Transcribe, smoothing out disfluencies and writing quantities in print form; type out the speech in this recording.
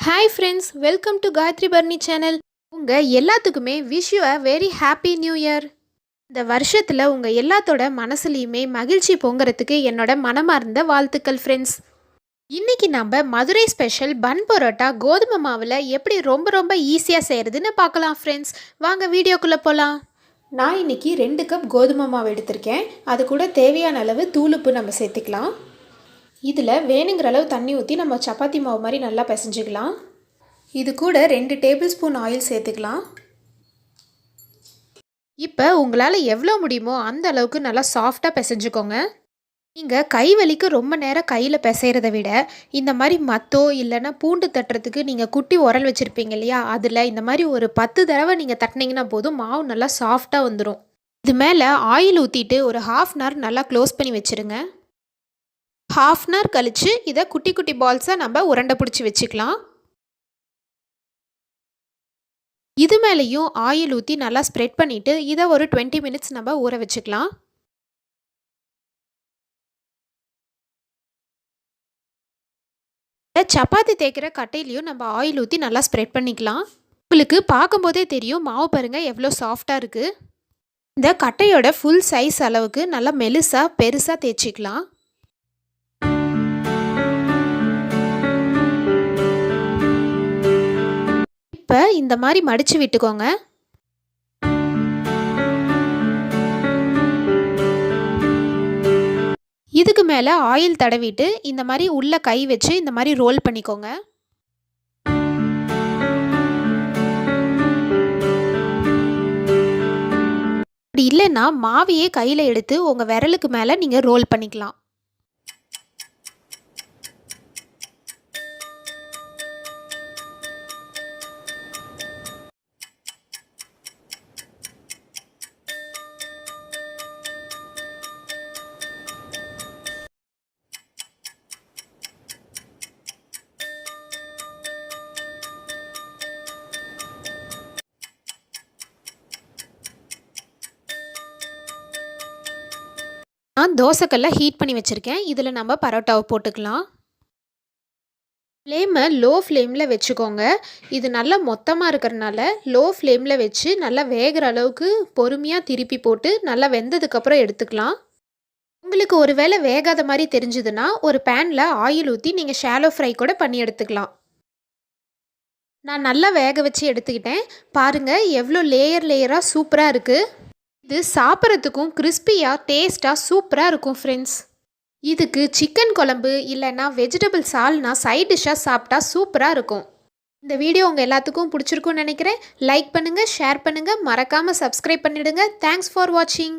Hi friends, welcome to Gayathri Barni channel. உங்க எல்லாத்துக்குமே wish you a very happy new year. இந்த வருஷத்துல உங்க எல்லாத்தோட மனசுலயுமே மகிழ்ச்சி பொங்கறதுக்கு என்னோட மனமார்ந்த வாழ்த்துக்கள் ஃப்ரெண்ட்ஸ். இன்னைக்கு நம்ம மதுரை ஸ்பெஷல் பன் பரோட்டா கோதுமை மாவுல எப்படி ரொம்ப ஈஸியா செய்யறதுன்னு பார்க்கலாம் ஃப்ரெண்ட்ஸ். வாங்க வீடியோக்குள்ள போலாம். நான் இன்னைக்கு 2 கப் கோதுமை மாவு எடுத்திருக்கேன். அது கூட தேவையான அளவு தூளுப்பு நம்ம சேர்த்துக்கலாம். இதில் வேணுங்கிற அளவு தண்ணி ஊற்றி நம்ம சப்பாத்தி மாவு மாதிரி நல்லா பிசைஞ்சிக்கலாம். இது கூட 2 டேபிள் ஸ்பூன் ஆயில் சேர்த்துக்கலாம். இப்போ உங்களால் எவ்வளோ முடியுமோ அந்த அளவுக்கு நல்லா சாஃப்டாக பிசைஞ்சுக்கோங்க. நீங்கள் கை வலிக்கு ரொம்ப நேரம் கையில் பிசைகிறத விட இந்த மாதிரி மத்தோ இல்லைன்னா பூண்டு தட்டுறதுக்கு நீங்கள் குட்டி உரல் வச்சுருப்பீங்க இல்லையா, அதில் இந்த மாதிரி ஒரு 10 தடவை நீங்கள் தட்டினீங்கன்னா போதும், மாவு நல்லா சாஃப்டாக வந்துடும். இது மேலே ஆயில் ஊற்றிட்டு ஒரு 1/2 hour நல்லா க்ளோஸ் பண்ணி வச்சுருங்க. 1/2 hour கழித்து இதை குட்டி பால்ஸாக நம்ம உருண்டை பிடிச்சி வச்சுக்கலாம். இது மேலேயும் ஆயில் ஊற்றி நல்லா ஸ்ப்ரெட் பண்ணிவிட்டு இதை ஒரு 20 minutes நம்ம ஊற வச்சுக்கலாம். சப்பாத்தி தேய்க்கிற கட்டையிலையும் நம்ம ஆயில் ஊற்றி நல்லா ஸ்ப்ரெட் பண்ணிக்கலாம். உங்களுக்கு பார்க்கும்போதே தெரியும் மாவு பாருங்கள் எவ்வளோ சாஃப்டாக இருக்குது. இந்த கட்டையோட ஃபுல் சைஸ் அளவுக்கு நல்லா மெலிசாக பெருசாக தேய்ச்சிக்கலாம். இப்போ இந்த மாதிரி மடித்து விட்டுக்கோங்க. இதுக்கு மேலே ஆயில் தடவிட்டு இந்த மாதிரி உள்ள கை வச்சு இந்த மாதிரி ரோல் பண்ணிக்கோங்க. அப்படி இல்லைன்னா மாவையே கையில் எடுத்து உங்கள் விரலுக்கு மேலே நீங்கள் ரோல் பண்ணிக்கலாம். நான் தோசைக்கல்ல ஹீட் பண்ணி வச்சுருக்கேன். இதில் நம்ம பரோட்டாவை போட்டுக்கலாம். ஃப்ளேமை லோ ஃப்ளேமில் வச்சுக்கோங்க. இது நல்லா மொத்தமாக இருக்கிறனால லோ ஃப்ளேமில் வச்சு நல்லா வேகிற அளவுக்கு பொறுமையாக திருப்பி போட்டு நல்லா வெந்ததுக்கப்புறம் எடுத்துக்கலாம். உங்களுக்கு ஒரு வேளை வேகாத மாதிரி தெரிஞ்சுதுன்னா ஒரு பேனில் ஆயில் ஊற்றி நீங்கள் ஷாலோ ஃப்ரை கூட பண்ணி எடுத்துக்கலாம். நான் நல்லா வேக வச்சு எடுத்துக்கிட்டேன். பாருங்கள் எவ்வளோ லேயராக சூப்பராக இருக்குது. இது சாப்பிட்றதுக்கும் கிறிஸ்பியாக டேஸ்ட்டாக சூப்பராக இருக்கும் ஃப்ரெண்ட்ஸ். இதுக்கு சிக்கன் குழம்பு இல்லைன்னா வெஜிடபிள் சால்னா சைட் டிஷ்ஷாக சாப்பிட்டா சூப்பராக இருக்கும். இந்த வீடியோ உங்கள் எல்லாத்துக்கும் பிடிச்சிருக்குன்னு நினைக்கிறேன். லைக் பண்ணுங்கள், ஷேர் பண்ணுங்கள், மறக்காமல் சப்ஸ்கிரைப் பண்ணிவிடுங்க. தேங்க்ஸ் ஃபார் வாட்சிங்.